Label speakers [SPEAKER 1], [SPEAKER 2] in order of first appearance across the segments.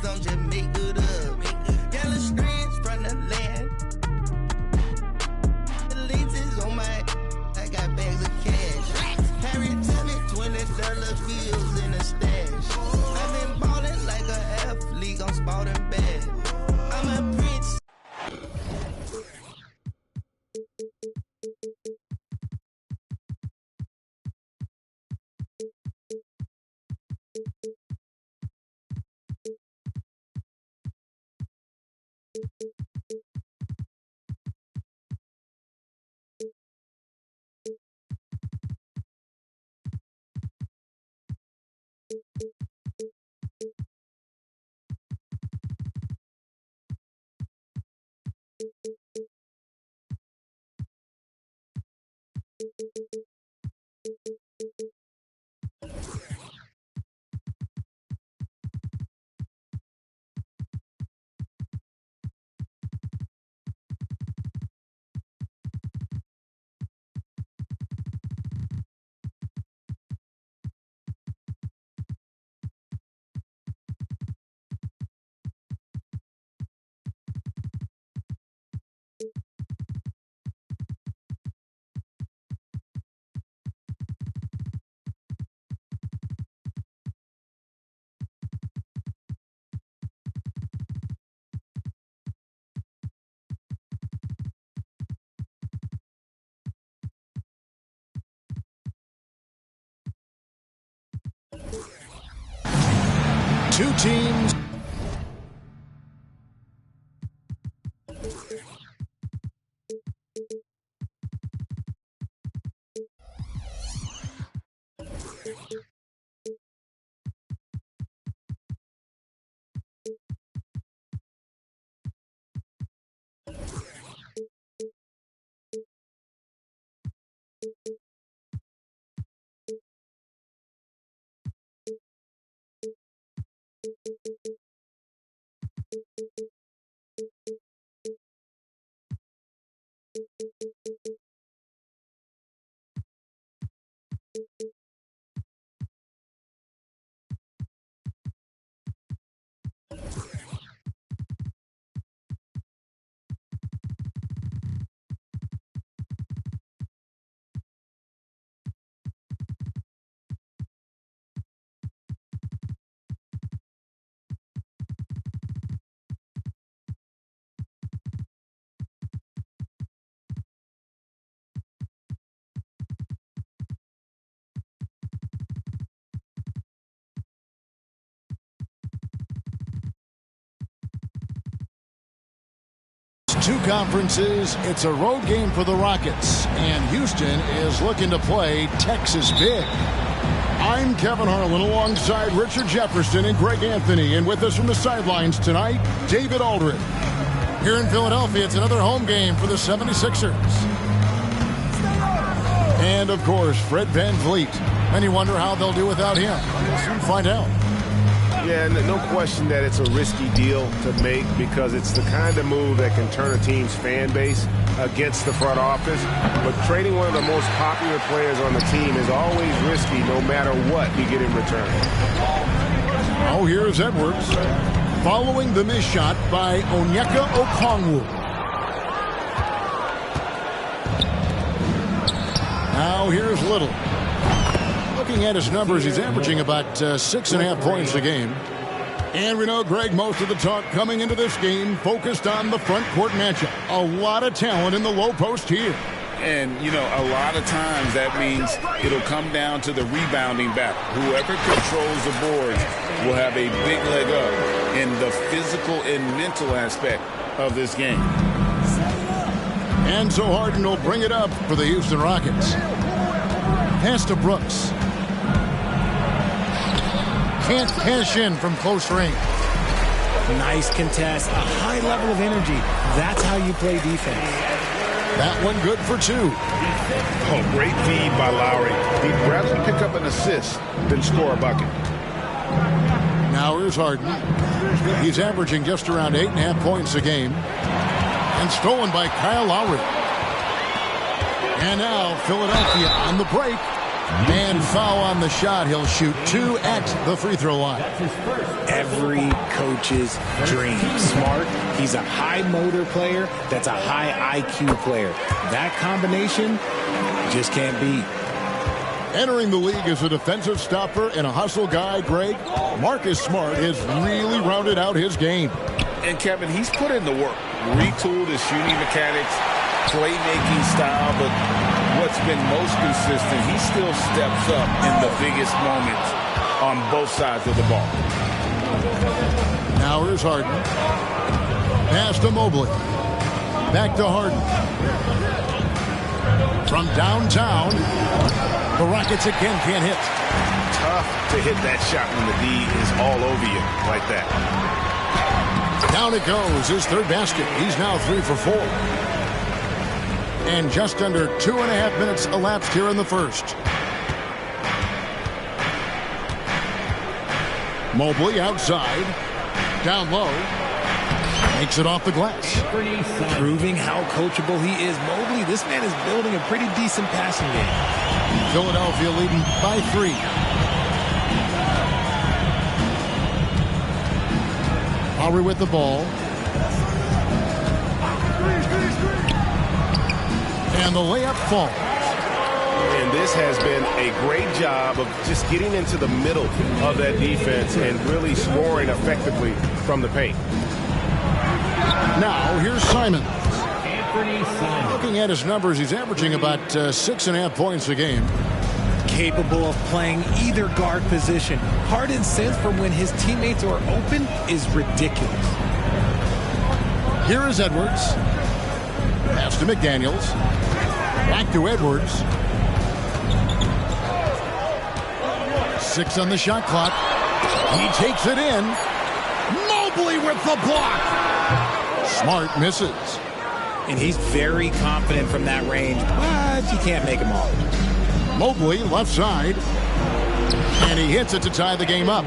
[SPEAKER 1] I'm just make good up. Yellow strands from the land. The laces on my, I got bags of cash. Harry tell me $20 bills in a stash. I've been ballin' like an athlete, I'm sporting bad. I'm a prince.
[SPEAKER 2] Two teams. Two conferences. It's a road game for the Rockets, and Houston is looking to play Texas big. I'm Kevin Harlan alongside Richard Jefferson and Greg Anthony, and with us from the sidelines tonight, David Aldridge. Here in Philadelphia, it's another home game for the 76ers. And, of course, Fred VanVleet. Many wonder how they'll do without him. We'll soon find out.
[SPEAKER 3] Yeah, no question that it's a risky deal to make because it's the kind of move that can turn a team's fan base against the front office. But trading one of the most popular players on the team is always risky no matter what you get in return.
[SPEAKER 2] Oh, here's Edwards following the missed shot by Onyeka Okongwu. Now here's Little. Looking at his numbers, he's averaging about 6.5 points a game. And we know, Greg, most of the talk coming into this game focused on the front court matchup. A lot of talent in the low post here.
[SPEAKER 4] And, you know, a lot of times that means it'll come down to the rebounding battle. Whoever controls the boards will have a big leg up in the physical and mental aspect of this game.
[SPEAKER 2] And so Harden will bring it up for the Houston Rockets. Pass to Brooks. Can't cash in from close range.
[SPEAKER 5] Nice contest, a high level of energy. That's how you play defense.
[SPEAKER 2] That one good for two.
[SPEAKER 3] Oh, great feed by Lowry. He'd rather pick up an assist than score a bucket.
[SPEAKER 2] Now here's Harden. He's averaging just around 8.5 points a game. And stolen by Kyle Lowry. And now Philadelphia on the break. And foul on the shot. He'll shoot 2 at the free throw line.
[SPEAKER 5] Every coach's dream. Smart. He's a high motor player. That's a high IQ player. That combination just can't beat.
[SPEAKER 2] Entering the league as a defensive stopper and a hustle guy, Greg, Marcus Smart has really rounded out his game.
[SPEAKER 4] And Kevin, he's put in the work. Retooled his shooting mechanics, playmaking style, but what's been most consistent, he still steps up in the biggest moments on both sides of the ball.
[SPEAKER 2] Now here's Harden. Pass to Mobley. Back to Harden. From downtown, the Rockets again can't hit.
[SPEAKER 3] Tough to hit that shot when the D is all over you like that.
[SPEAKER 2] Down it goes, his third basket. He's now 3 for 4. And just under 2.5 minutes elapsed here in the first. Mobley outside. Down low. Makes it off the glass.
[SPEAKER 5] Proving how coachable he is. Mobley, this man is building a pretty decent passing game.
[SPEAKER 2] Philadelphia leading by 3. Lowry with the ball. And the layup falls.
[SPEAKER 3] And this has been a great job of just getting into the middle of that defense and really scoring effectively from the paint.
[SPEAKER 2] Now, here's Simon. Looking at his numbers, he's averaging about 6.5 points a game.
[SPEAKER 5] Capable of playing either guard position. Harden's sense for when his teammates are open is ridiculous.
[SPEAKER 2] Here is Edwards. Pass to McDaniels. Back to Edwards. 6 on the shot clock. He takes it in. Mobley with the block. Smart misses.
[SPEAKER 5] And he's very confident from that range, but you can't make him all.
[SPEAKER 2] Mobley left side. And he hits it to tie the game up.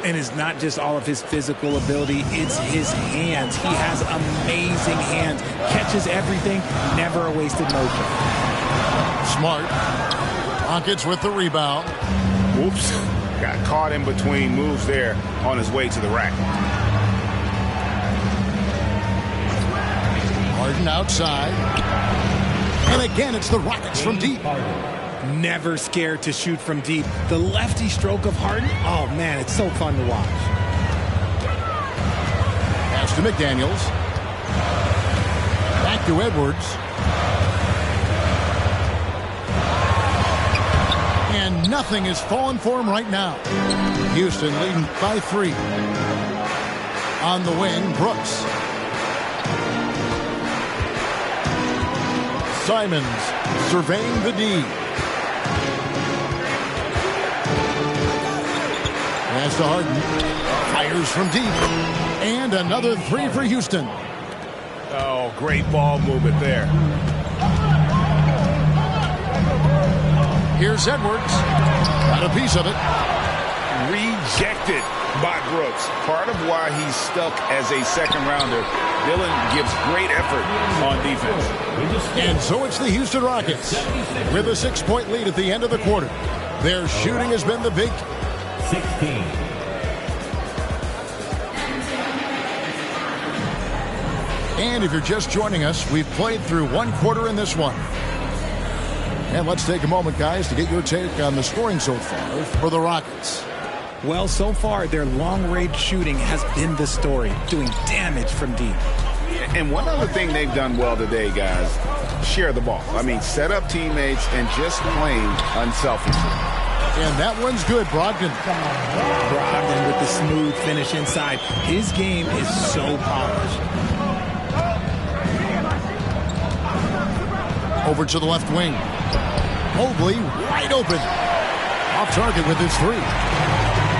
[SPEAKER 5] And it's not just all of his physical ability, it's his hands. He has amazing hands. Catches everything, never a wasted motion.
[SPEAKER 2] Smart. Rockets with the rebound.
[SPEAKER 3] Whoops. Got caught in between moves there on his way to the rack.
[SPEAKER 2] Harden outside. And again, it's the Rockets from deep.
[SPEAKER 5] Never scared to shoot from deep. The lefty stroke of Harden, oh man, it's so fun to watch.
[SPEAKER 2] Pass to McDaniels. Back to Edwards. And nothing is falling for him right now. Houston leading by 3. On the wing, Brooks. Simons surveying the D. Pass to Harden. Fires from deep. And another 3 for Houston.
[SPEAKER 3] Oh, great ball movement there.
[SPEAKER 2] Here's Edwards. Got a piece of it.
[SPEAKER 4] Rejected by Brooks. Part of why he's stuck as a second rounder. Dillon gives great effort on defense.
[SPEAKER 2] And so it's the Houston Rockets with a 6-point lead at the end of the quarter. Their shooting has been the big
[SPEAKER 6] 16.
[SPEAKER 2] And if you're just joining us, we've played through 1 quarter in this one. And let's take a moment, guys, to get your take on the scoring so far for the Rockets.
[SPEAKER 5] Well, so far, their long-range shooting has been the story, doing damage from deep.
[SPEAKER 4] And one other thing they've done well today, guys, share the ball. I mean, set up teammates and just playing unselfishly.
[SPEAKER 2] And that one's good, Brogdon.
[SPEAKER 5] Brogdon with the smooth finish inside. His game is so polished.
[SPEAKER 2] Over to the left wing. Mobley wide open. Off target with his 3.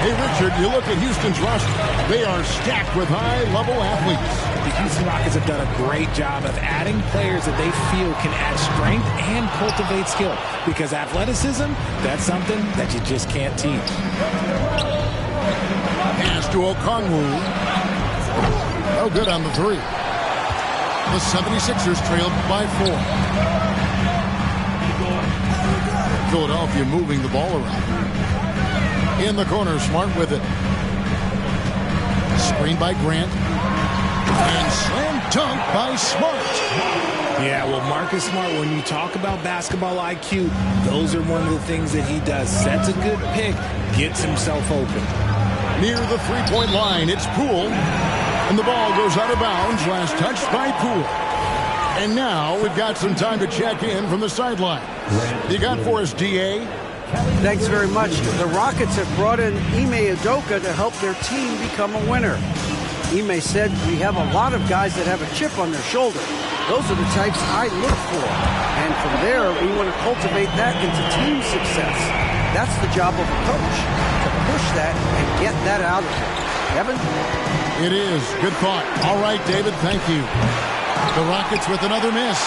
[SPEAKER 2] Hey, Richard, you look at Houston's roster. They are stacked with high-level athletes.
[SPEAKER 5] The Houston Rockets have done a great job of adding players that they feel can add strength and cultivate skill. Because athleticism, that's something that you just can't teach.
[SPEAKER 2] Pass to Okongwu. No good on the 3. The 76ers trailed by 4. Philadelphia moving the ball around. In the corner, Smart with it. Screen by Grant. And slam dunk by Smart.
[SPEAKER 5] Yeah, well, Marcus Smart, when you talk about basketball IQ, those are one of the things that he does. Sets a good pick, gets himself open.
[SPEAKER 2] Near the three-point line, it's Poole. And the ball goes out of bounds. Last touched by Poole. And now we've got some time to check in from the sideline. You got for us, D.A.?
[SPEAKER 6] Thanks very much. The Rockets have brought in Ime Udoka to help their team become a winner. Ime said, we have a lot of guys that have a chip on their shoulder. Those are the types I look for. And from there, we want to cultivate that into team success. That's the job of a coach, to push that and get that out of them. Kevin?
[SPEAKER 2] It is. Good thought. All right, David, thank you. The Rockets with another miss.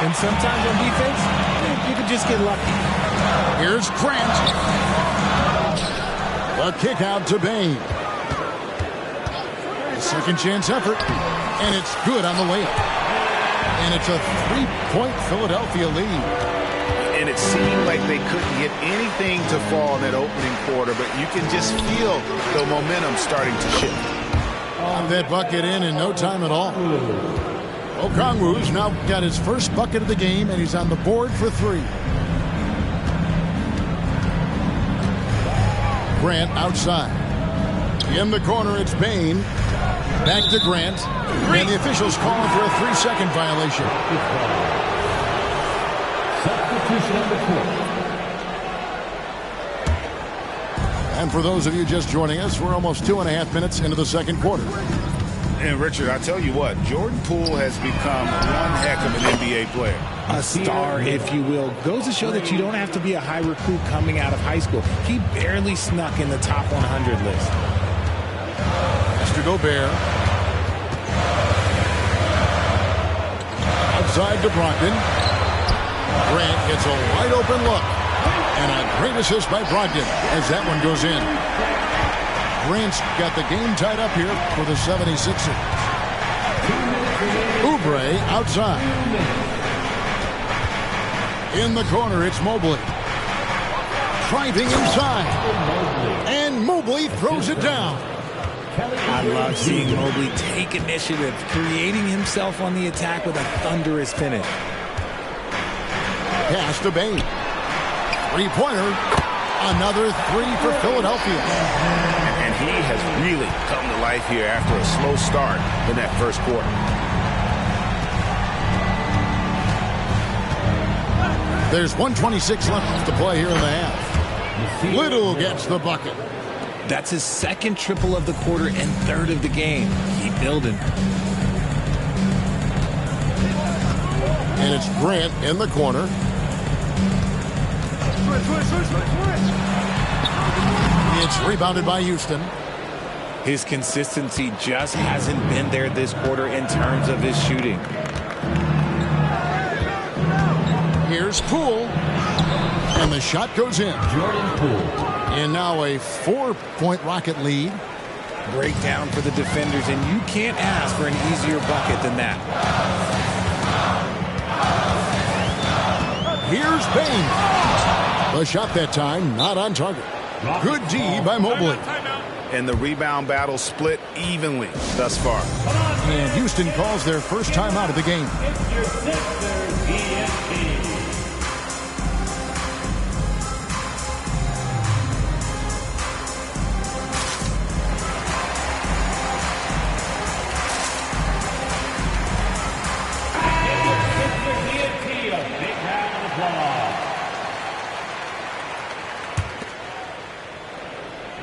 [SPEAKER 5] And sometimes on defense, you could just get lucky.
[SPEAKER 2] Here's Grant. A kick out to Bain. A second chance effort. And it's good on the layup. And it's a three-point Philadelphia lead.
[SPEAKER 4] And it seemed like they couldn't get anything to fall in that opening quarter, but you can just feel the momentum starting to shift.
[SPEAKER 2] That bucket in no time at all. Okongwu's now got his first bucket of the game, and he's on the board for three. Grant outside. In the corner, it's Bain. Back to Grant. And the officials calling for a 3-second violation. And for those of you just joining us, we're almost 2.5 minutes into the second quarter.
[SPEAKER 4] And Richard, I tell you what, Jordan Poole has become one heck of an NBA player.
[SPEAKER 5] A star, if you will. Goes to show that you don't have to be a high recruit coming out of high school. He barely snuck in the top 100 list.
[SPEAKER 2] Mr. Gobert. Outside to Brogdon. Grant gets a wide open look. And a great assist by Brogdon as that one goes in. Grant's got the game tied up here for the 76ers. Oubre outside. In the corner, it's Mobley. Driving inside. And Mobley throws it down.
[SPEAKER 5] I love seeing Mobley take initiative, creating himself on the attack with a thunderous finish.
[SPEAKER 2] Pass to Bain. Three-pointer. Another three for Philadelphia.
[SPEAKER 4] And he has really come to life here after a slow start in that first quarter.
[SPEAKER 2] There's 1:26 left to play here in the half. Little gets the bucket.
[SPEAKER 5] That's his second triple of the quarter and third of the game. Keep building.
[SPEAKER 2] And it's Grant in the corner. It's rebounded by Houston.
[SPEAKER 5] His consistency just hasn't been there this quarter in terms of his shooting.
[SPEAKER 2] Here's Poole. And the shot goes in.
[SPEAKER 7] Jordan Poole.
[SPEAKER 2] And now a 4-point Rocket lead.
[SPEAKER 5] Breakdown for the defenders, and you can't ask for an easier bucket than that.
[SPEAKER 2] Here's Bain. The shot that time, not on target. Good D by Mobley.
[SPEAKER 4] And the rebound battle split evenly thus far.
[SPEAKER 2] And Houston calls their first time out of the game.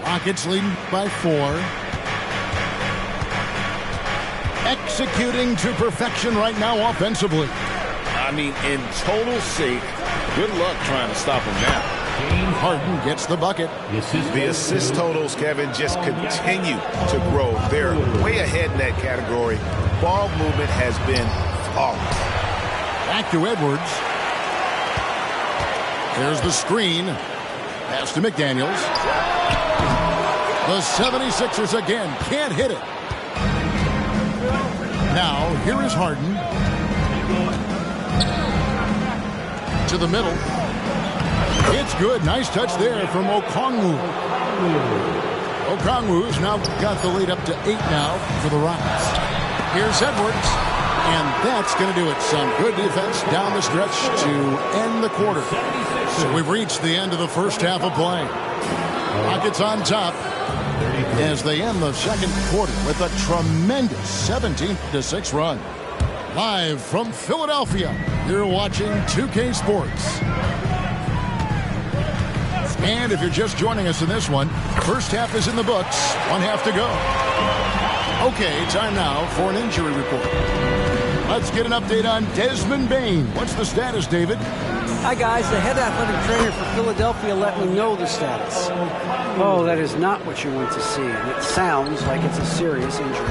[SPEAKER 2] Rockets leading by 4. Executing to perfection right now offensively.
[SPEAKER 4] I mean, in total sync. Good luck trying to stop him now.
[SPEAKER 2] Harden gets the bucket.
[SPEAKER 3] The assist totals, Kevin, just continue to grow. They're way ahead in that category. Ball movement has been flawless.
[SPEAKER 2] Back to Edwards. There's the screen. Pass to McDaniels. The 76ers again can't hit it. Now, here is Harden. To the middle. It's good. Nice touch there from Okongwu. Okongwu's now got the lead up to 8 now for the Rockets. Here's Edwards. And that's going to do it. Some good defense down the stretch to end the quarter. So we've reached the end of the first half of play. Rockets on top as they end the second quarter with a tremendous 17-6 run. Live from Philadelphia, you're watching 2K Sports. And if you're just joining us in this one, first half is in the books, one half to go. Okay, time now for an injury report. Let's get an update on Desmond Bane. What's the status, David?
[SPEAKER 6] Hi, guys. The head athletic trainer for Philadelphia let me know the status. Oh, that is not what you want to see, and it sounds like it's a serious injury.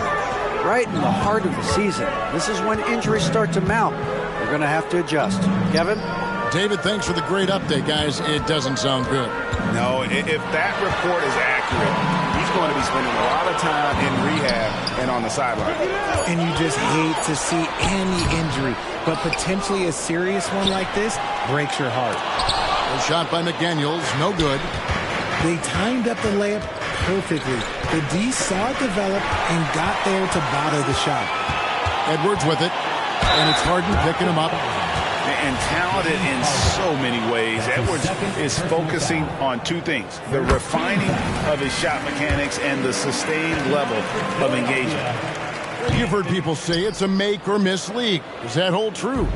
[SPEAKER 6] Right in the heart of the season. This is when injuries start to mount. We're going to have to adjust. Kevin?
[SPEAKER 2] David, thanks for the great update, guys. It doesn't sound good.
[SPEAKER 4] No, if that report is accurate, he's going to be spending a lot of time in rehab and on the sideline.
[SPEAKER 5] And you just hate to see any injury, but potentially a serious one like this breaks your heart.
[SPEAKER 2] A shot by McDaniels, no good.
[SPEAKER 5] They timed up the layup perfectly. The D saw it develop and got there to bother the shot.
[SPEAKER 2] Edwards with it, and it's Harden picking him up.
[SPEAKER 4] And talented in so many ways. Edwards is focusing on two things: the refining of his shot mechanics and the sustained level of engagement.
[SPEAKER 2] You've heard people say it's a make or miss league. Does that hold true?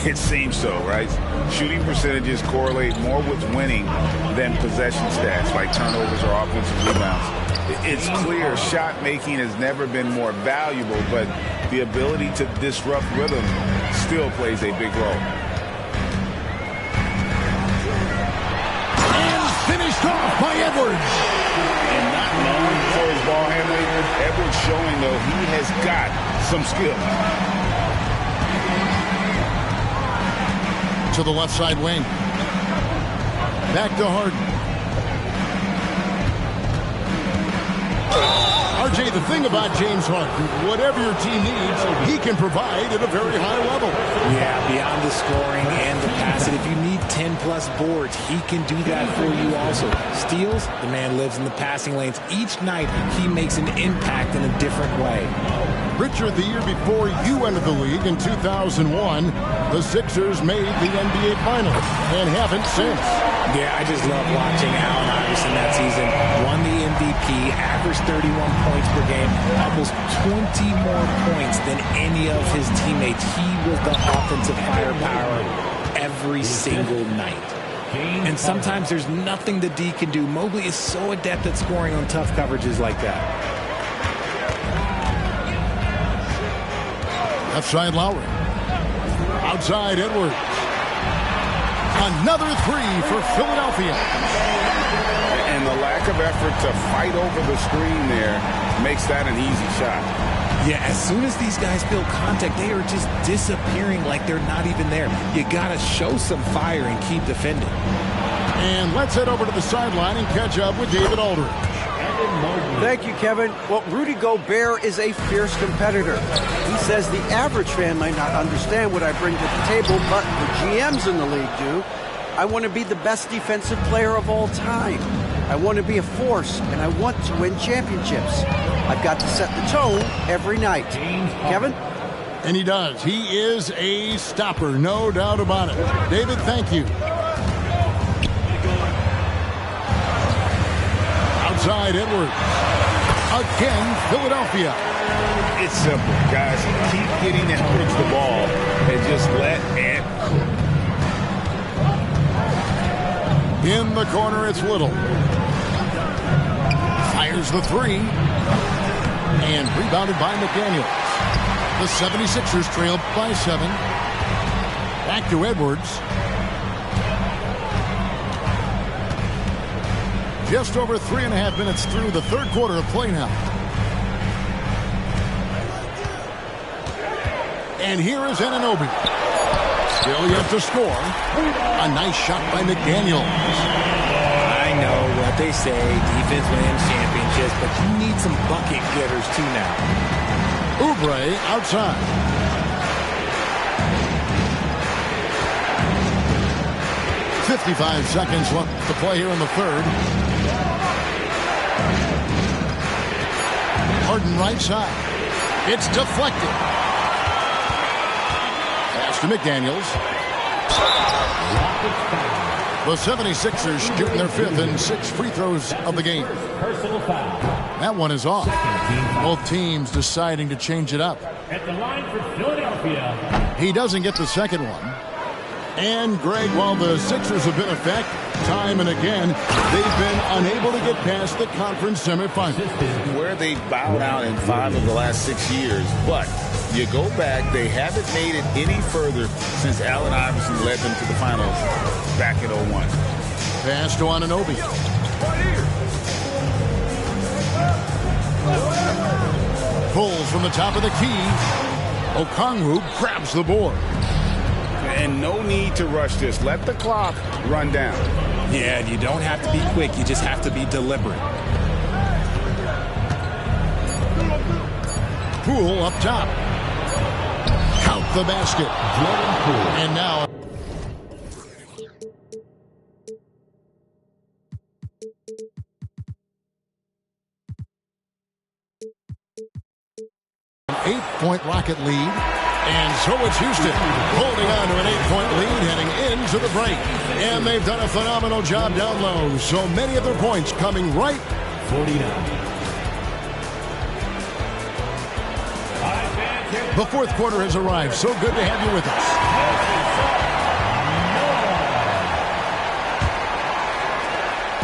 [SPEAKER 4] It seems so, right? Shooting percentages correlate more with winning than possession stats like turnovers or offensive rebounds. It's clear shot making has never been more valuable, but the ability to disrupt rhythm still plays a big role.
[SPEAKER 2] And finished off by Edwards.
[SPEAKER 4] And not known for his ball handling, Edwards showing, though, he has got some skill.
[SPEAKER 2] To the left side wing. Back to Harden. RJ, the thing about James Harden, whatever your team needs, he can provide at a very high level.
[SPEAKER 5] Yeah, beyond the scoring and the passing, if you need 10-plus boards, he can do that for you also. Steals, the man lives in the passing lanes. Each night, he makes an impact in a different way.
[SPEAKER 2] Richard, the year before you entered the league in 2001, the Sixers made the NBA Finals and haven't since.
[SPEAKER 5] Yeah, I just love watching Allen Iverson that season. Won the MVP, averaged 31 points per game, almost 20 more points than any of his teammates. He was the offensive firepower every single night. And sometimes there's nothing the D can do. Mobley is so adept at scoring on tough coverages like that.
[SPEAKER 2] Left side Lowry. Outside Edwards. Another three for Philadelphia.
[SPEAKER 4] And the lack of effort to fight over the screen there makes that an easy shot.
[SPEAKER 5] Yeah, as soon as these guys feel contact, they are just disappearing like they're not even there. You got to show some fire and keep defending.
[SPEAKER 2] And let's head over to the sideline and catch up with David Aldridge.
[SPEAKER 6] Thank you, Kevin. Well, Rudy Gobert is a fierce competitor. He says the average fan might not understand what I bring to the table, but the GMs in the league do. I want to be the best defensive player of all time. I want to be a force, and I want to win championships. I've got to set the tone every night. Kevin?
[SPEAKER 2] And he does. He is a stopper, no doubt about it. David, thank you. Outside Edwards. Again, Philadelphia.
[SPEAKER 4] It's simple, guys. Keep getting Edwards the ball and just let Ed cook.
[SPEAKER 2] In the corner, it's Little. Fires the three. And rebounded by McDaniels. The 76ers trail by 7. Back to Edwards. Just over 3.5 minutes through the third quarter of play now. And here is Anunoby. Still yet to score. A nice shot by McDaniels.
[SPEAKER 5] I know what they say, defense wins championships, but you need some bucket getters too now.
[SPEAKER 2] Oubre outside. 55 seconds left to play here in the third. Harden right side. It's deflected. Pass to McDaniels. The 76ers shooting their 5th and 6th free throws of the game. That one is off. Both teams deciding to change it up.
[SPEAKER 7] At the line for Philadelphia.
[SPEAKER 2] He doesn't get the second one. And, Greg, while the Sixers have been effective time and again, they've been unable to get past the conference semifinals.
[SPEAKER 4] Where they bowed out in 5 of the last 6 years. But you go back, they haven't made it any further since Allen Iverson led them to the finals back in 01.
[SPEAKER 2] Pass to Anunoby. Pulls from the top of the key. Okongwu grabs the board.
[SPEAKER 4] And no need to rush this. Let the clock run down.
[SPEAKER 5] Yeah, and you don't have to be quick. You just have to be deliberate.
[SPEAKER 2] Poole up top. Count the basket. And now... an 8-point Rocket lead. And so it's Houston holding on to an 8-point lead heading into the break. And they've done a phenomenal job down low. So many of their points coming right.
[SPEAKER 7] 49.
[SPEAKER 2] The fourth quarter has arrived. So good to have you with us.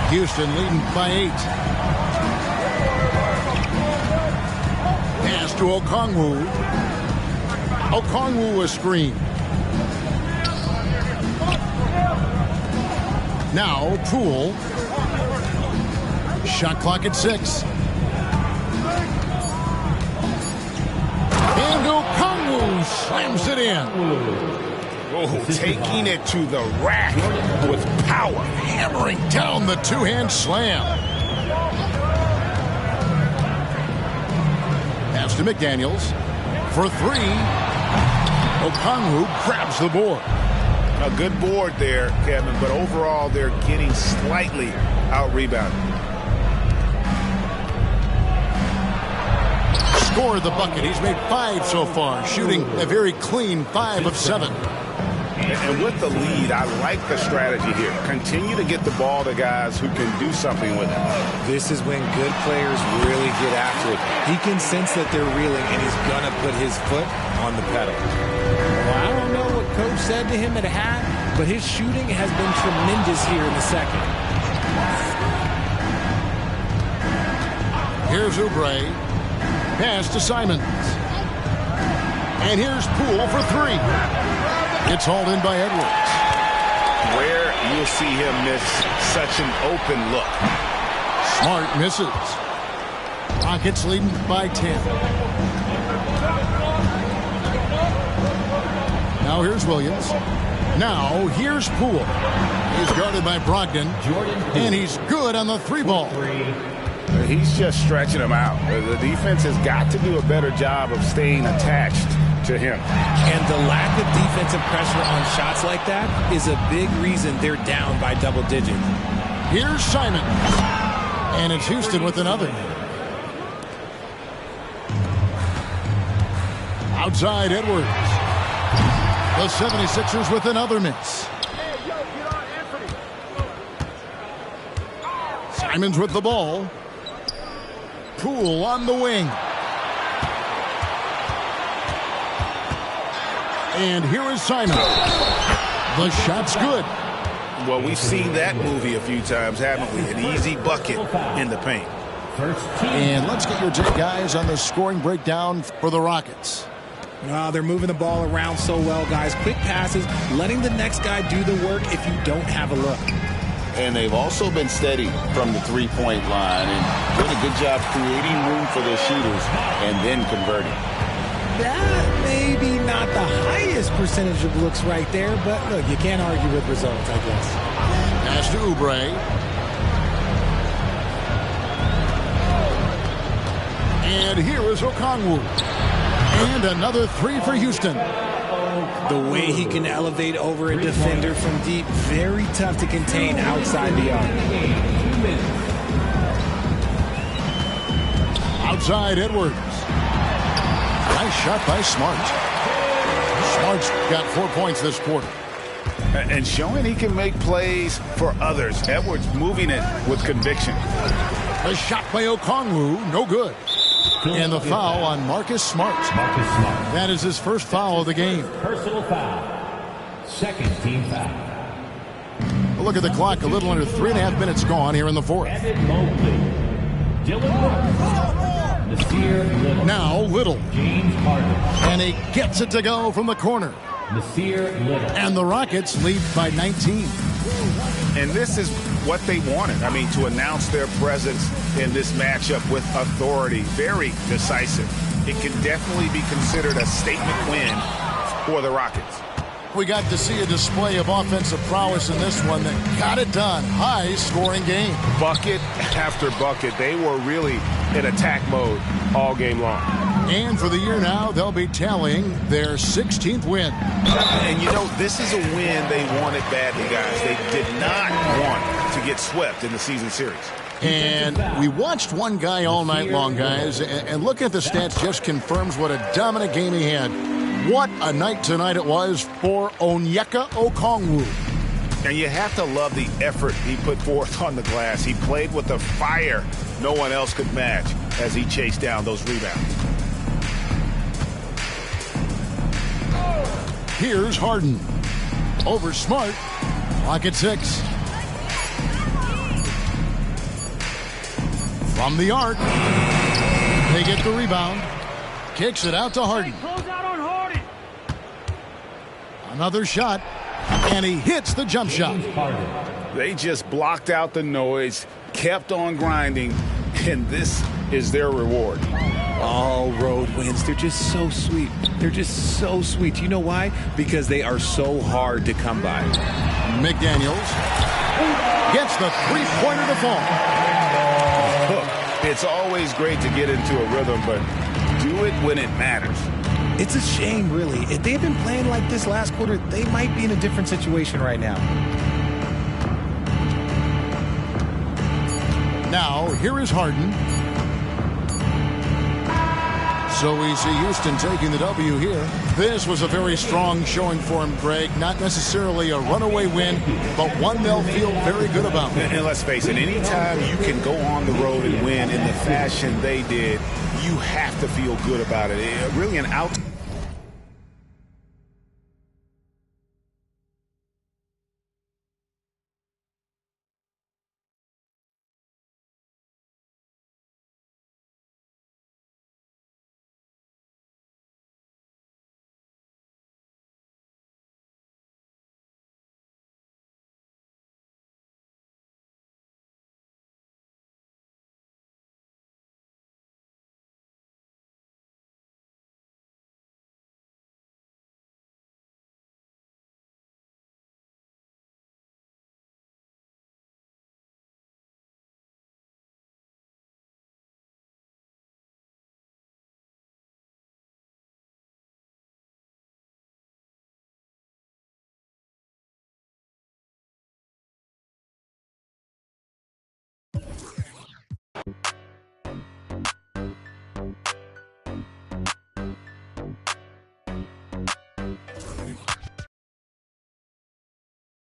[SPEAKER 2] Houston leading by 8. Pass to Okongwu. Okongwu a screen. Now Poole. Shot clock at 6. And Okongwu slams it in.
[SPEAKER 4] Oh, taking it to the rack with power.
[SPEAKER 2] Hammering down the two-hand slam. Pass to McDaniels. For 3, Okongwu grabs the board.
[SPEAKER 3] A good board there, Kevin, but overall they're getting slightly out-rebounded.
[SPEAKER 2] Scored the bucket. He's made 5 so far, shooting a very clean 5 of 7.
[SPEAKER 3] And with the lead, I like the strategy here. Continue to get the ball to guys who can do something with it.
[SPEAKER 5] This is when good players really get after it. He can sense that they're reeling, and he's going to put his foot on the pedal. Well, I don't know what Coach said to him at half, but his shooting has been tremendous here in the second.
[SPEAKER 2] Here's Oubre. Pass to Simons. And here's Poole for 3. It's hauled in by Edwards.
[SPEAKER 3] Where you'll see him miss such an open look.
[SPEAKER 2] Smart misses. Rockets leading by 10. Now here's Williams. Now here's Poole. He's guarded by Brogdon. And he's good on the 3-ball.
[SPEAKER 3] He's just stretching him out. The defense has got to do a better job of staying attached to him.
[SPEAKER 5] And the lack of defensive pressure on shots like that is a big reason they're down by double digits.
[SPEAKER 2] Here's Simon. And it's Houston with another. Outside Edwards. The 76ers with another miss. Simons with the ball. Poole on the wing. And here is Simon. The shot's good.
[SPEAKER 3] Well, we've seen that movie a few times, haven't we? An easy bucket in the paint.
[SPEAKER 2] And let's get your take, guys, on the scoring breakdown for the Rockets.
[SPEAKER 5] They're moving the ball around so well, guys. Quick passes, letting the next guy do the work if you don't have a look.
[SPEAKER 4] And they've also been steady from the three-point line and doing a good job creating room for their shooters and then converting.
[SPEAKER 5] That may be not the highest percentage of looks right there, but look, you can't argue with results, I guess.
[SPEAKER 2] Pass to Oubre. And here is Okongwu. And another 3 for Houston.
[SPEAKER 5] The way he can elevate over a defender from deep, very tough to contain outside the arc.
[SPEAKER 2] Outside Edwards. Nice shot by Smart. Smart's got 4 points this quarter.
[SPEAKER 4] And showing he can make plays for others. Edwards moving it with conviction.
[SPEAKER 2] A shot by Okongwu, no good. And the foul on Marcus Smart. That is his first foul of the game.
[SPEAKER 7] Personal foul. Second team foul.
[SPEAKER 2] Look at the clock, a little under 3.5 minutes gone here in the fourth.
[SPEAKER 7] Evan Mobley. Dylan Brooks. Nasir Little.
[SPEAKER 2] Now Little.
[SPEAKER 7] James Harden.
[SPEAKER 2] And he gets it to go from the corner.
[SPEAKER 7] Nasir Little.
[SPEAKER 2] And the Rockets lead by 19.
[SPEAKER 4] And this is what they wanted. I mean, to announce their presence in this matchup with authority. Very decisive. It can definitely be considered a statement win for the Rockets.
[SPEAKER 2] We got to see a display of offensive prowess in this one that got it done. High-scoring game.
[SPEAKER 3] Bucket after bucket. They were really in attack mode all game long.
[SPEAKER 2] And for the year now, they'll be tallying their 16th win.
[SPEAKER 4] And, you know, this is a win they wanted badly, guys. They did not want to get swept in the season series.
[SPEAKER 2] And we watched one guy all night long, guys, and look at the stats just confirms what a dominant game he had. What a night tonight it was for Onyeka Okongwu.
[SPEAKER 4] And you have to love the effort he put forth on the glass. He played with a fire no one else could match as he chased down those rebounds.
[SPEAKER 2] Here's Harden. Over Smart. Clock at 6. From the arc. They get the rebound. Kicks it out to Harden. Another shot. And he hits the jump shot.
[SPEAKER 4] They just blocked out the noise, kept on grinding, and this is their reward.
[SPEAKER 5] All road wins. They're just so sweet. They're just so sweet. You know why? Because they are so hard to come by.
[SPEAKER 2] McDaniels gets the three-pointer to fall.
[SPEAKER 4] Look, it's always great to get into a rhythm, but do it when it matters.
[SPEAKER 5] It's a shame, really. If they had been playing like this last quarter, they might be in a different situation right now.
[SPEAKER 2] Now, here is Harden. So we see Houston taking the W here. This was a very strong showing for him, Greg. Not necessarily a runaway win, but one they'll feel very good about.
[SPEAKER 4] And let's face it, anytime you can go on the road and win in the fashion they did, you have to feel good about it. Really an out.